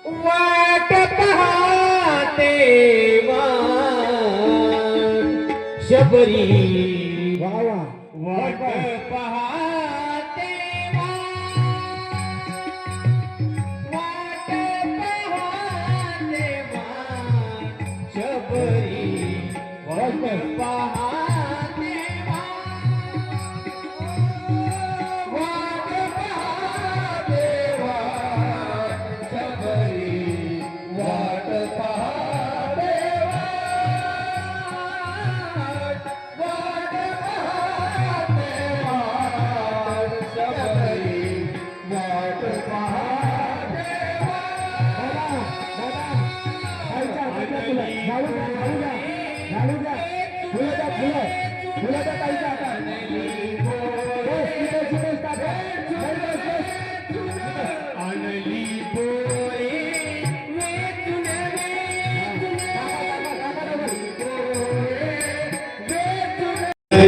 वाट पाहते शबरी वा वाट पाहते वाट पाहते शबरी वाट पाहते वाट पाहते शबरी वाट पाहते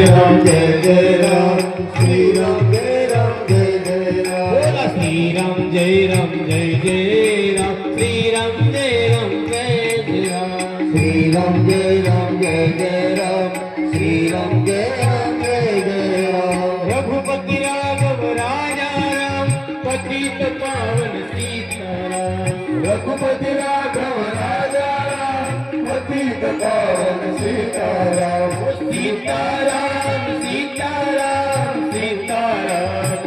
राम जय राम श्री राम जय राम जय जय राम बोला श्री राम जय राम जय जय राम श्री राम जय राम जय जय राम श्री राम जय राम जय जय राम श्री राम जय राम जय जय राम रघुपति राघव राजा राम पतित पावन सीताराम रघुपति राघव राजा राम पतित पावन सीताराम सीताराम सीताराम सीताराम सीताराम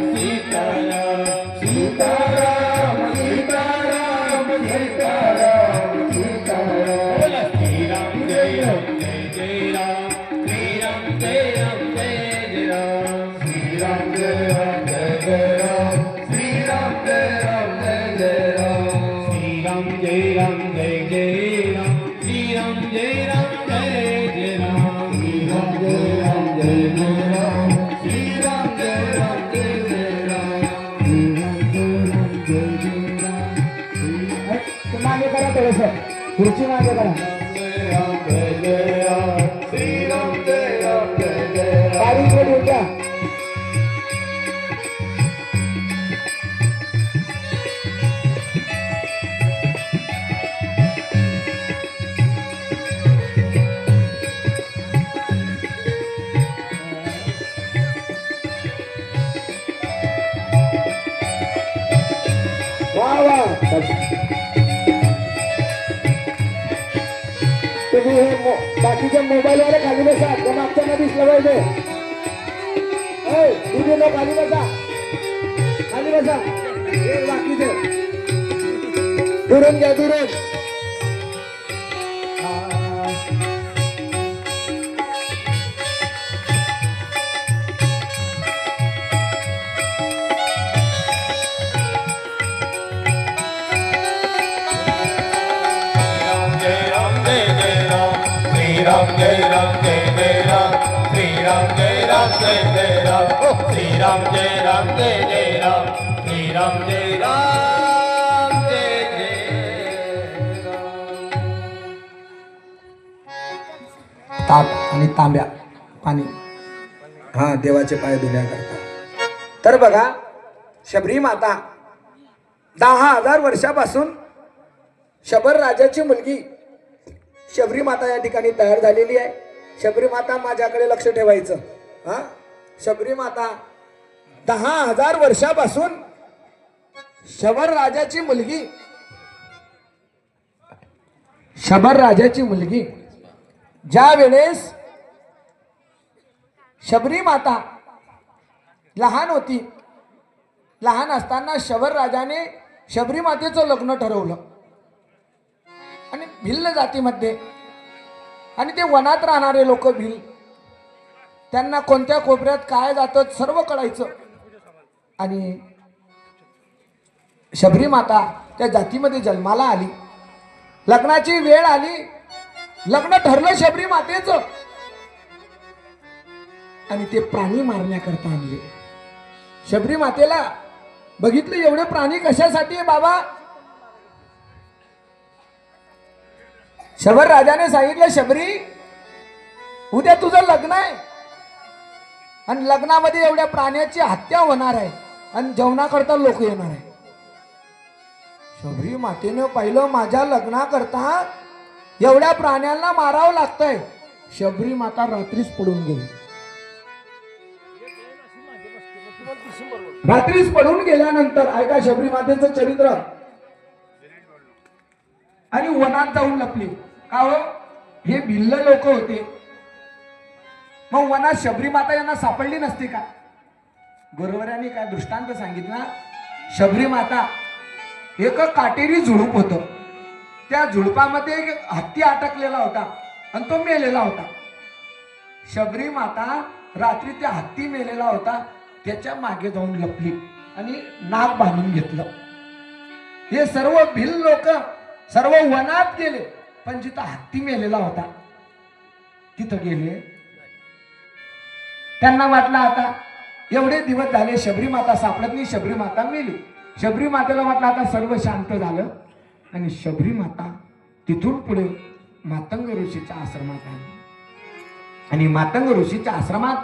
सीताराम सीताराम सीताराम सीताराम बोला श्री राम जय राम जय जय राम श्री राम जय राम जय जय राम श्री राम जय राम जय जय राम श्री राम जय राम जय जय राम श्री राम जय राम जय जय राम श्री राम जय राम जय जय राम श्री राम जय राम जय जय राम श्री राम जय राम जय जय राम श्री राम जय राम जय जय राम मागे करा थोडंसं खुर्ची मागे करा जय राम जय जय राम श्री राम जय राम जय जय राम बारीक मध्ये उठा वा वा तुम्ही हे बाकीच्या मोबाईल वर खाली बसा त्या मागच्या मध्ये दिसलं पाहिजे तुम्ही लोक खाली बसा हे बाकीचे दुरून घ्या दुरून श्री राम जय राम जय जय राम श्री राम जय राम जय जय राम श्री राम जय राम जय जय राम श्री राम जय राम जय जय राम ताप आणि तांब्या पाणी हा देवाचे पाय धुण्याकरता तर बघा शबरी माता 10,000 वर्षापासून शबर राजाची मुलगी शबरी माता या ठिकाणी तयार झालेली आहे. शबरी माता माझ्याकडे लक्ष ठेवायचं हा. शबरी माता 10,000 वर्षापासून शबर राजाची मुलगी ज्या वेळेस शबरी माता लहान होती, लहान असताना शबर राजाने शबरी मातेचं लग्न ठरवलं आणि भिल्ल जातीमध्ये, आणि ते वनात राहणारे लोक भिल, त्यांना कोणत्या कोपऱ्यात काय जातं सर्व कळायचं. आणि शबरी माता त्या जातीमध्ये जन्माला आली, लग्नाची वेळ आली, लग्न ठरलं शबरी मातेचं, आणि ते प्राणी मारण्याकरता आणले. शबरी मातेला बघितलं एवढे प्राणी कशासाठी आहे बाबा. शबर राजाने सांगितलं शबरी उद्या तुझं लग्न आहे आणि लग्नामध्ये एवढ्या प्राण्याची हत्या होणार आहे आणि जेवणाकरता लोक येणार आहे. शबरी मातेनं पाहिलं माझ्या लग्नाकरता एवढ्या प्राण्यांना मारावं लागतंय. शबरी माता रात्रीच पडून गेली. रात्रीच पडून गेल्यानंतर ऐका शबरी मातेचं चरित्र. आणि वनात जाऊन लपली. का हो, हे भिल्ल लोक होते. मग वनात शबरी माता यांना सापडली नसती का? गुरुवरांनी काय दृष्टांत सांगितला. शबरी माता एक काटेरी झुडूप होतं. त्या झुडपामध्ये एक हत्ती अटकलेला होता आणि तो मेलेला होता. शबरी माता रात्री त्या हत्ती मेलेला होता त्याच्या मागे जाऊन लपली आणि नाग बांधून घेतलं. हे सर्व भिल लोक सर्व वनात गेले, पण जिथं हत्ती मेलेला होता तिथं गेले. त्यांना वाटलं आता एवढे दिवस झाले शबरी माता सापडत नाही, शबरी माता मेली. शबरी मातेला वाटलं आता सर्व शांत झालं आणि शबरी माता तिथून पुढे मातंग ऋषीच्या आश्रमात आली. आणि मातंग ऋषीच्या आश्रमात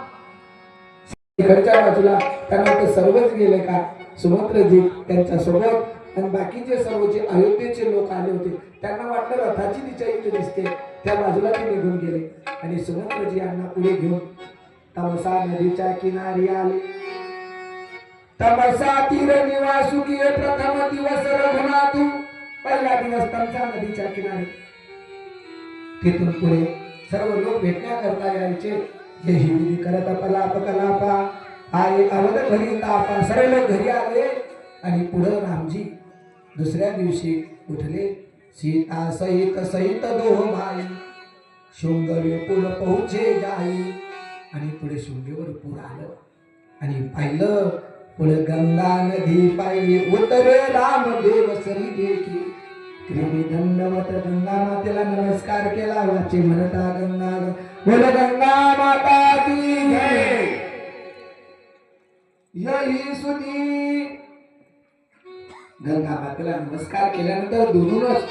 इकडच्या बाजूला त्यांना ते सर्वच गेले का सुमंत्रजी त्यांच्या सोबत आणि बाकीचे सर्व जे अयोध्येचे लोक आले होते त्यांना वाटलं रथाची दिशा इथे दिसते, त्या बाजूला ते निघून गेले. आणि सुमंत्रजी यांना पुढे घेऊन तमसा नदीच्या किनारी आले. तमसा तीर निवासुकीय प्रथम दिवस रघुनाथू. पहिला दिवस तमसा नदीच्या किनारी. तिथून पुढे सर्व लोक भेटण्याकरता यायचे. हे हिंदी करत कलाप कलापा आये अवध घरी तापा. सर्व लोक घरी आले आणि पुढे रामजी दुसऱ्या दिवशी उठले. सीता सहित सहित दोह भाई शृंगवे पुल पोहोचे जाई. आणि पुढे शृंगेवर पूर आलं आणि पाहिलं पुढे गंगा नदी पाहिली. उतरे रामदेव सरी देखी त्रिवी दंडवत. गंगा मातेला नमस्कार केला वाचे म्हणता गंगा बोल गंगा माता की जय. यही सुनी गंगा मातेला नमस्कार केल्यानंतर दुरूनच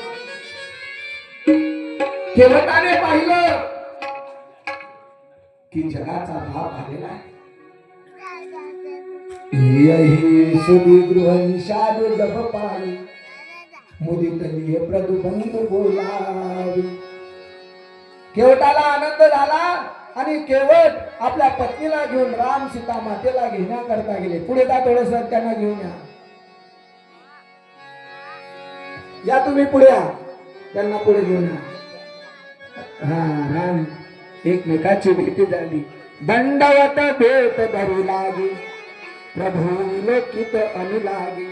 केवटाने पाहिलं की जगाचा भाव आलेला आहे. यही सुदी गृह निषाद जप पाई मुदित लिये प्रदुबंध बोलावी. केवटाला आनंद झाला आणि केवट आपल्या पत्नीला घेऊन राम सीता मातेला घेण्याकरता गेले. पुढे जा थोडस त्यांना घेऊन या तुम्ही पुढे या, त्यांना पुढे घेऊन या. हा राम एकमेकाची भेटी झाली. दंडवत भेट धरू लागी प्रभू लोकित अनुलागी.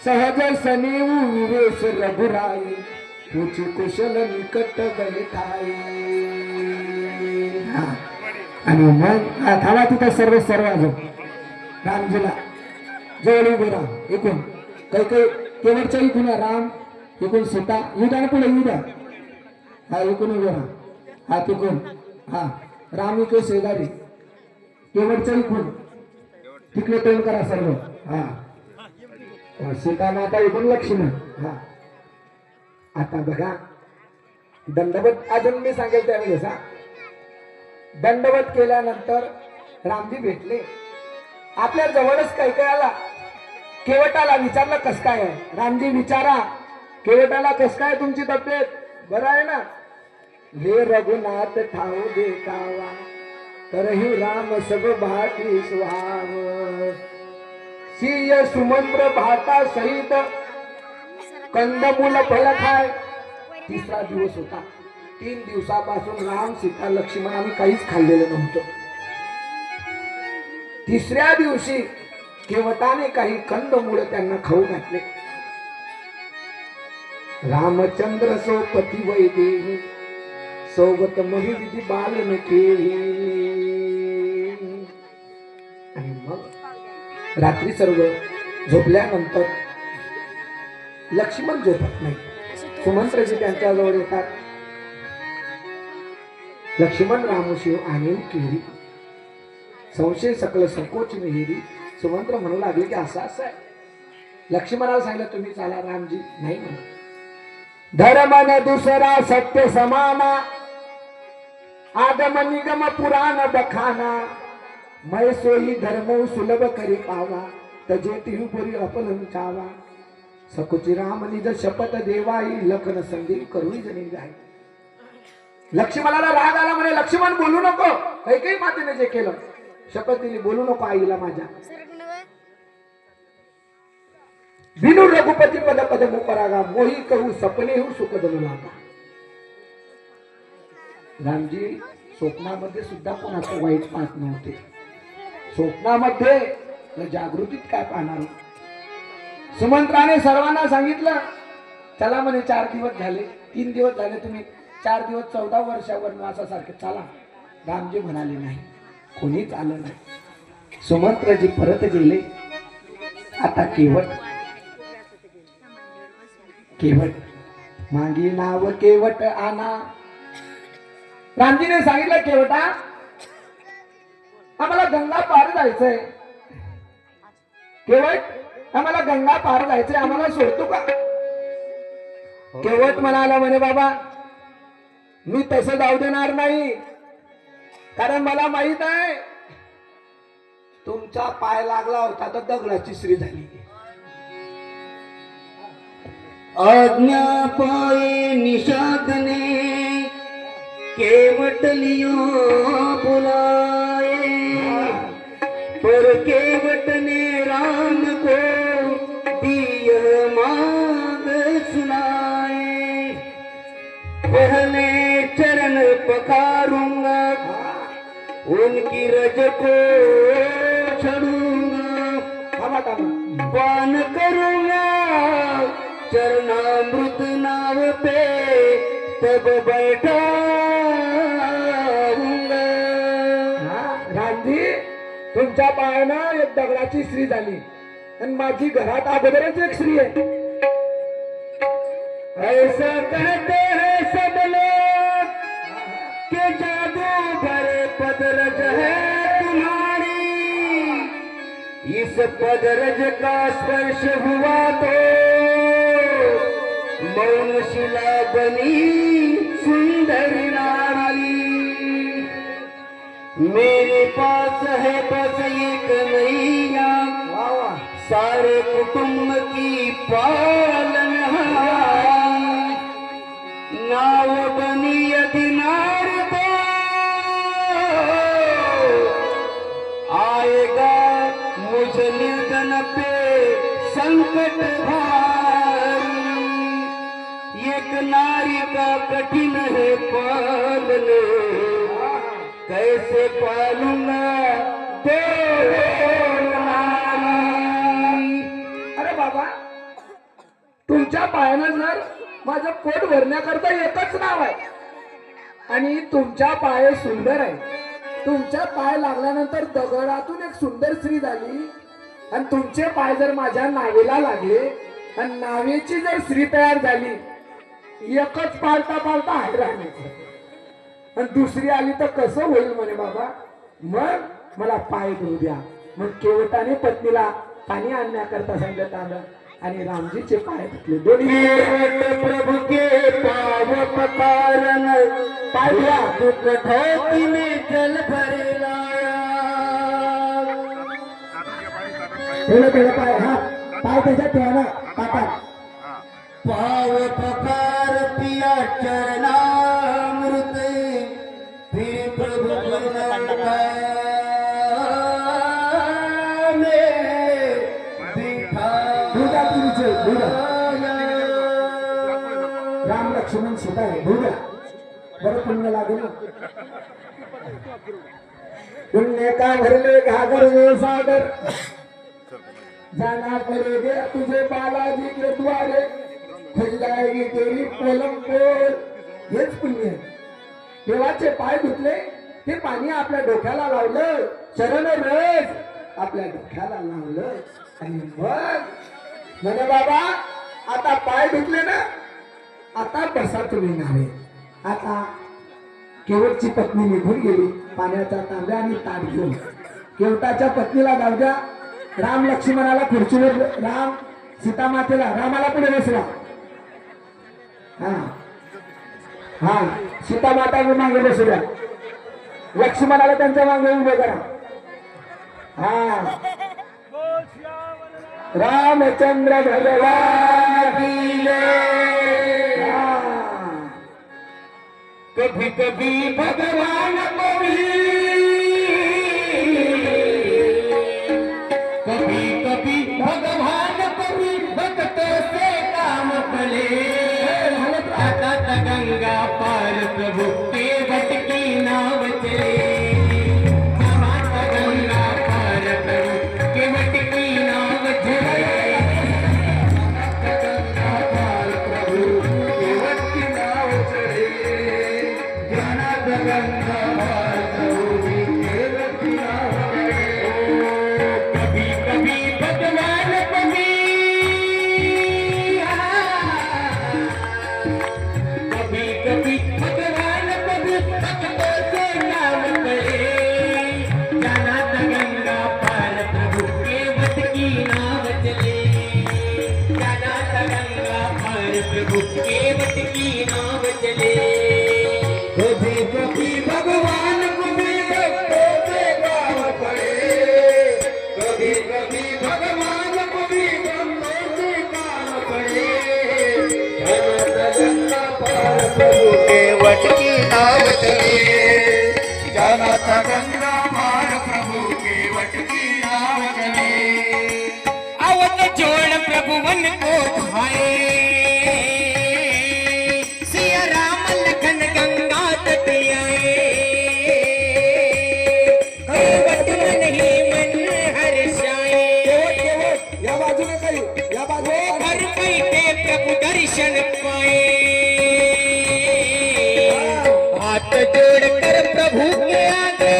सहज सनीव विवेश रघुराई तुझी कुशल निकट बैठाई. आणि मग थांबा तिथं सर्व सर्व रामजीला जवळ उभे राहा. एकूण काही काही केवळच्या इकून राम एकूण सीता येऊ द्या ना पुढे येऊ द्या. हा एकूण उभे राहा. हा तिकून हा राम इकडे शेजारी केवळच्या इकून तिकडे तोंड करा सर्व. हा सीता माता इकडून लक्ष्मण. हा आता बघा दंडवत अजून मी सांगेल त्यावेळेस. दंडवत केल्यानंतर रामजी भेटले. आपल्या जवळच काही काही आला. केवटाला विचारलं कस काय आहे. रामजी विचारा केवटाला कस काय तुमची तब्येत, बरं आहे ना. हे रघुनाथ ठाऊ देखावा तरही राम सब भाटी सुहाव. सिय सुमंत्र भाता सहित कंदमूल फल खाय. तिसरा दिवस होता. 3 दिवसापासून राम सीता लक्ष्मण आम्ही काहीच खाल्लेलं नव्हतं. तिसऱ्या दिवशी केवटाने काही कंदमूळ त्यांना खाऊ घातले. रामचंद्र सोपती वैदेही सोबत महिविधी बालन केली. आणि मग रात्री सर्व झोपल्यानंतर लक्ष्मण झोपत नाही. सुमंत्रजी त्यांच्याजवळ येतात. लक्ष्मण रामशिव आणि केली संशय सकल संकोच विहिरी. सुमंत्र म्हणू लागले की असं असं आहे. लक्ष्मणाला सांगितलं तुम्ही चाला. रामजी नाही म्हणा. धर्म न दुसरा सत्य समाना आगम निगम पुराण बखाना. मै सोयी धर्म सुलभ करी पावा तजे तिरुपुरी अपलंकावा. सकुची राम निज शपथ देवाई लखन संधी करुणी जणी जाय. लक्ष्मणाला राग आला म्हणे लक्ष्मण बोलू नको. काही मातेने जे केलं शपथ दिली बोलू नको आईला माझ्या. बिनु रघुपती पद पद मुपरागा मोही कहू सपने हूँ सुख जनु लागा. रामजी स्वप्नामध्ये सुद्धा कोणाचं वाईट पाहत नव्हते. स्वप्नामध्ये जागृतीत काय पाहणार. सुमंत्राने सर्वांना सांगितलं चला म्हणे 4 दिवस झाले 3 दिवस झाले तुम्ही 4 दिवस 14 वर्षा वनवासासारखे चला. रामजी म्हणाले नाही कोणीच आलं नाही. सुमंत्रजी परत गेले. आता केवट मागी नाव केवट आना. रामजीने सांगितलं केवटा आम्हाला गंगा पार जायचंय. केवट आम्हाला गंगा पार जायचंय आम्हाला सोडतो का. केवट म्हणाला म्हणे बाबा मी तसं जाऊ देणार नाही. कारण मला माहित आहे तुमचा पाय लागला होता तर दगडाची श्री झाली. आज्ञा पाए निषादने केवट लियो बुलाए. पर केवट ने राम को दिय मांग सुनाए. पहले चरण पखारूंगा उनकी रज को छड़ूंगा. पान करूंगा चरणामृत नाव पे तब बैठा. रामजी तुमच्या पायानं एक दगडाची स्त्री झाली आणि माझी घरात अगोदरच एक स्त्री आहे. ऐसा कहते हैं सब लोग कि जादू भरे पदरज है तुम्हारी. इस पदरज का स्पर्श हुआ तो मौन शिला बनी सुंदर नारी. मेरे पास है बस एक नैया सारे कुटुंब की पालनहार. नाव बनी यदि नार तो आएगा मुझ निर्जन पे संकट भारी. एक नारी का कठिन है पालने कैसे पालूंगा दो नारी. अरे बाबा तुमच्या पायानं जर माझं पोट भरण्याकरता एकच नाव आहे आणि तुमच्या पाय सुंदर आहे. तुमच्या पाय लागल्यानंतर दगडातून एक सुंदर स्त्री झाली आणि तुमचे पाय जर माझ्या नावेला लागले आणि नावेची जर स्त्री तयार झाली एकच पालता पालता हायराणी आणि दुसरी आली तर कसं होईल म्हणे बाबा. मग मला पाय धुऊ द्या. मग केवटाने पत्नीला पाणी आणण्याकरता सांगत आलं आणि रामजीचे पाय धुतले. दोन्ही प्रभु के पाव पकारन पाया दुख धोती में जल भरे लाया. थोडं पाय हा पाय त्याच्यात ठेवा ना काका. पाव पकार पिया चरणामृत फिर प्रभु राम लक्ष्मण सीता आहे भूगा बरं पुण्य लागेल ना. पुण्य का भरले घागर वे सागर जाना पड़ेगा तुझे बालाजी के द्वारे खुल जाएगी तेरी पोलम पोल. हेच पुण्य आहे. देवाचे पाय धुतले ते पाणी आपल्या डोक्याला लावलं चरण रस आपल्या डोक्याला लावलं आणि मग म्हणे बाबा आता पाय धुतले ना आता बसा तुम्ही नावे. आता केवटची पत्नी निघून गेली पाण्याचा तांब्या आणि ताट घेऊन. केवटाच्या पत्नीला जाऊ द्या. राम लक्ष्मणाला खुर्चीवर राम सीतामातेला रामाला पुढे बसला. हा हा सीतामाता मागे बसू द्या. लक्ष्मणाला त्यांच्या मागे उभे करा. हा रामचंद्र भगवान चले कभी कभी भगवान को भी कभी कभी भगवान को भी भक्तों से काम पड़े आता गंगा पार प्रभु के वट की नाव चले आता गंगा पार प्रभु के वट की नाव चले गंगा पार प्रभु के वट की नाव चले गंगा पार प्रभु के वट की नाव चले कभी कभी भगवान कभी कभी कभी भगवान कभी भक्तों से नाम पड़े जाना था गंगा पार प्रभु के वट की नाव चले जाना था गंगा पार प्रभु के वट की नाव चले कभी कभी भगवान को भी भक्तों से काम पड़े कभी कभी भगवान को भी भक्तों से काम पड़े जाना था गंगा पार प्रभु के वट की नाव चले जाना था गंगा पार प्रभु के वट की नाव चले आवत जोड़ प्रभु वन को भाए सिया राम लखन गंगा तट आए वट मन ही मन हर्षाए या बाजूने काही या बाजूने घर बैठे प्रभु दर्शन पाए हाथ जोड़कर प्रभु के आगे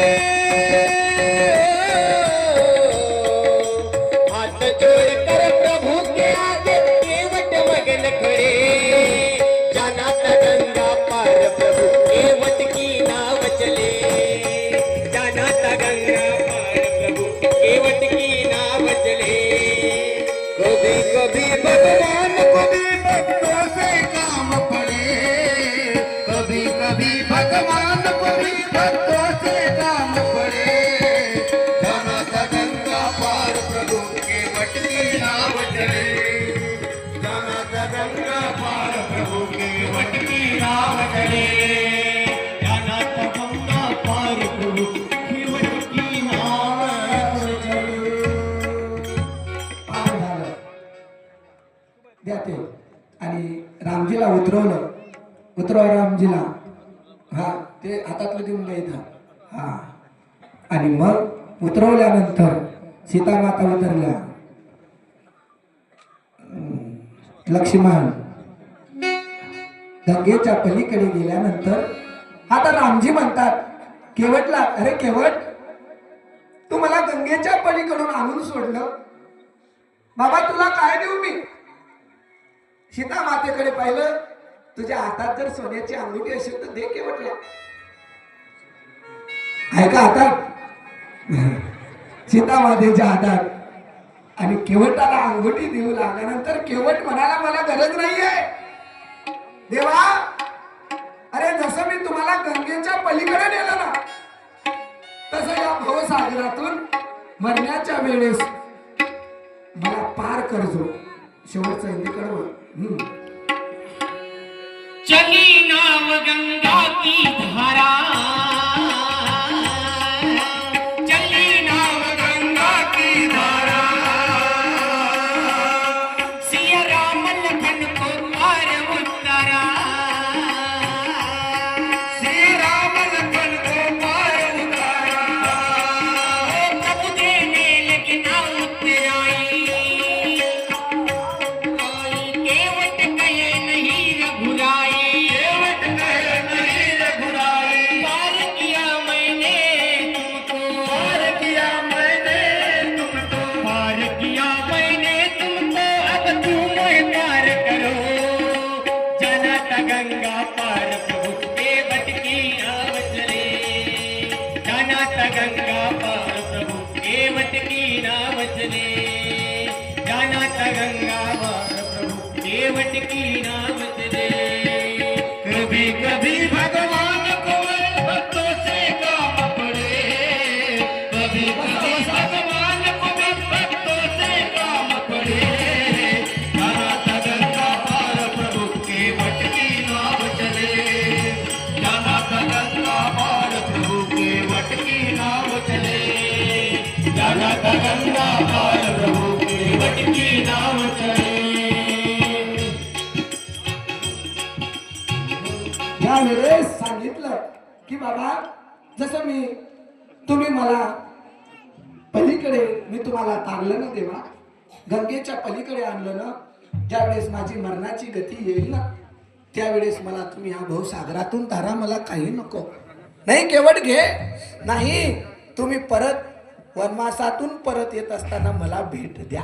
हाथ जोड़कर प्रभु के आगे केवट मगन खड़े जाना था गंगा पार प्रभु केवट की नाव चले जाना था गंगा पार प्रभु केवट की नाव चले कभी कभी भगवान को भी भक्तों से काम पड़े कभी कभी भगवान को भी भक्तों से काम पड़े जाना था गंगा पार प्रभु के वट की नाव चले जाना था गंगा पार प्रभु के वट की नाव चले जाना था गंगा पार प्रभु के वट की नाव चले पार झालं द्या ते आणि रामजीला उतरवा रामजीला हा ते हातातलं देऊन द्यायचं हा आणि मग उतरवल्यानंतर सीतामाता उतरल्या लक्ष्मण गंगेच्या पलीकडे गेल्यानंतर आता रामजी म्हणतात केवटला अरे केवट तू मला गंगेच्या पलीकडून आणून सोडलं बाबा तुला काय देऊ मी सीता मातेकडे पाहिलं तुझ्या हातात जर सोन्याची अंगठी असेल तर दे केवटला ऐका हातात सीता मातेच्या हातात आणि केवटाला अंगठी देऊ लागल्यानंतर केवट म्हणाला मला गरज नाहीये देवा अरे जसं मी तुम्हाला गंगेच्या पलीकडे नेलं ना तसं या भवसागरातून मरण्याच्या वेळेस मला पार करजो शेवटचं हिंदीकडं चली नाव गंगा की धारा चली नाव गंगा की धारा सिया राम लखन को पार उतारा सिया राम लखन को पार उतारा प्रभु देने लगी नाव उतराई केवट कहे नहीं रघुराई केवट कहे नहीं रघुराई पार किया मैंने तुमको पार किया मैंने तुमको पार किया मैंने तुमको अब तुम पार करो जाना था गंगा पार प्रभु केवट की नाव चले जाना था गंगा पार प्रभु केवट की नाव चले जाना था गंगा पार प्रभु केवट की नाव चले कभी कभी भगवान को भक्तों से काम पड़े कभी कभी भगवान को भी भक्तों से काम पड़े जाना था गंगा पार त्यावेळेस सांगितलं की बाबा जसं तुम्ही मला पलीकडे मी तुम्हाला तारलं ना देवा, गंगेच्या पलीकडे आणलं ना, ज्यावेळेस माझी मरणाची गती येईल ना त्यावेळेस मला तुम्ही हा भवसागरातून तारा, मला काही नको नाही, केवळ घे नाही, तुम्ही परत वनवासातून परत येत असताना मला भेट द्या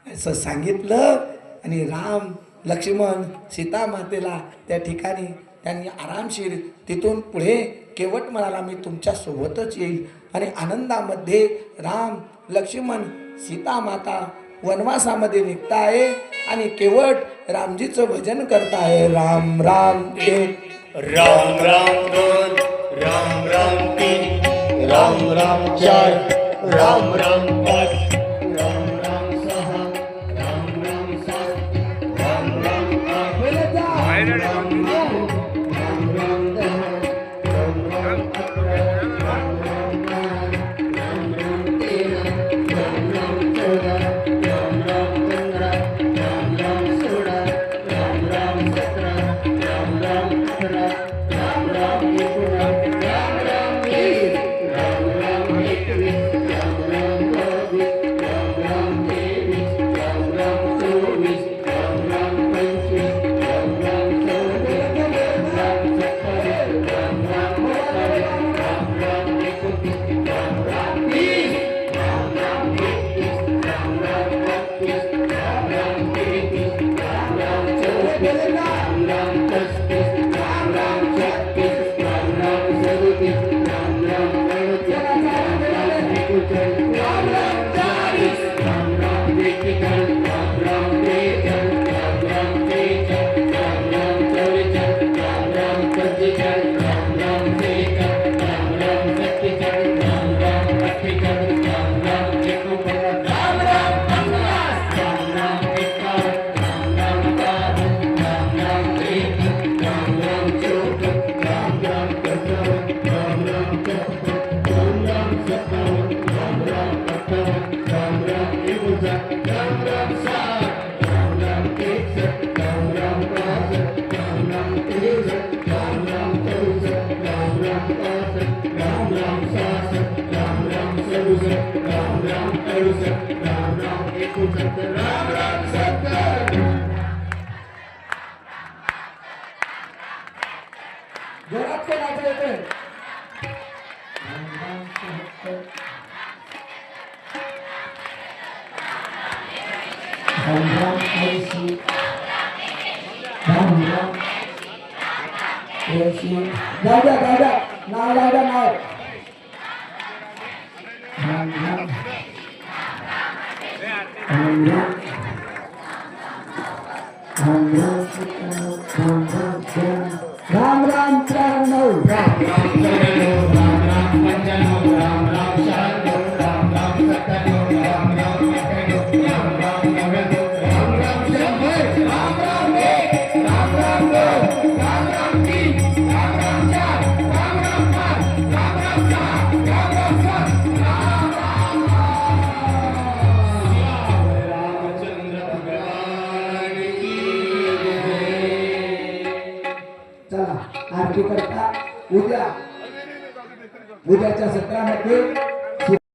असं सांगितलं. आणि राम लक्ष्मण सीता मातेला त्या ठिकाणी त्यांनी आरामशीर तिथून पुढे केवट म्हणाला मी तुमच्या सोबतच येईल. आणि आनंदामध्ये राम लक्ष्मण सीता माता वनवासामध्ये निघताय आणि केवट रामजीचं भजन करताय. राम राम एक, राम राम दोन, राम राम तीन, राम राम चार, राम राम पाच, राम राम सहा, राम राम सात, राम राम आठ, राम राम नऊ, राम राम दहा, राम राम अकरा, राम राम बारा, राम राम तेरा, राम राम चौदा, राम राम पंधरा, राम राम सोळा, राम राम सतरा, राम राम अठरा, राम राम एकोणीस, राम राम वीस, राम राम एकवीस, राम राम बावीस, राम राम तेवीस, राम राम चोवीस, राम राम पंचवीस, राम राम सव्वीस, राम राम सत्तावीस, राम राम अठ्ठावीस, राम राम एकोणतीस, राम राम तीस, राम राम एकतीस, राम राम बत्तीस, राम राम तेहतीस, राम राम चौतीस, राम राम पस्तीस, राम राम छत्तीस, राम राम सदतीस, राम राम अडतीस, राम राम एकोणचाळीस, राम राम चाळीस, राम राम एकेचाळीस, राम राम त्रेचाळीस, राम राम त्रेचाळीस, राम राम चव्वेचाळीस, राम राम पंचेचाळीस, राम राम सेहेचाळीस, राम राम सत्तेचाळीस, राम राम अठ्ठेचाळीस, राम राम एकोणपन्नास, राम राम पन्नास, राम राम एकावन्न, राम राम बावन्न, राम राम त्रेपन्न, राम राम चौपन्न, राम राम पंचावन्न, राम राम छप्पन्न, राम राम सत्तावन्न, राम राम अठ्ठावन्न, राम राम एकोणसाठ, राम राम साठ, राम राम एकसष्ट, राम राम बासष्ट, राम राम त्रेसष्ट, राम राम चौसष्ट, राम राम पासष्ट, राम राम सहासष्ट, राम राम सदुसष्ट, राम राम अडुसष्ट, राम राम एकोणसत्तर, राम राम सत्तर. जोरात ते नाचलं येतंय. राम राम 76, राम राम 80, राम राम 83, जाऊ द्या नाव जाऊ द्या नाव. राम राम राम राम राम राम 91, राम राम 93, राम राम 94, राम राम 95, राम राम 96, राम राम 97, राम राम 98, राम राम 99, राम राम 100, राम राम 1, राम राम 2, राम राम 3, राम राम 4, राम राम 5, राम राम 6, राम राम 7, राम राम रामचंद्र भगवान की जय. चला आरती करता उद्याच्या सत्रामध्ये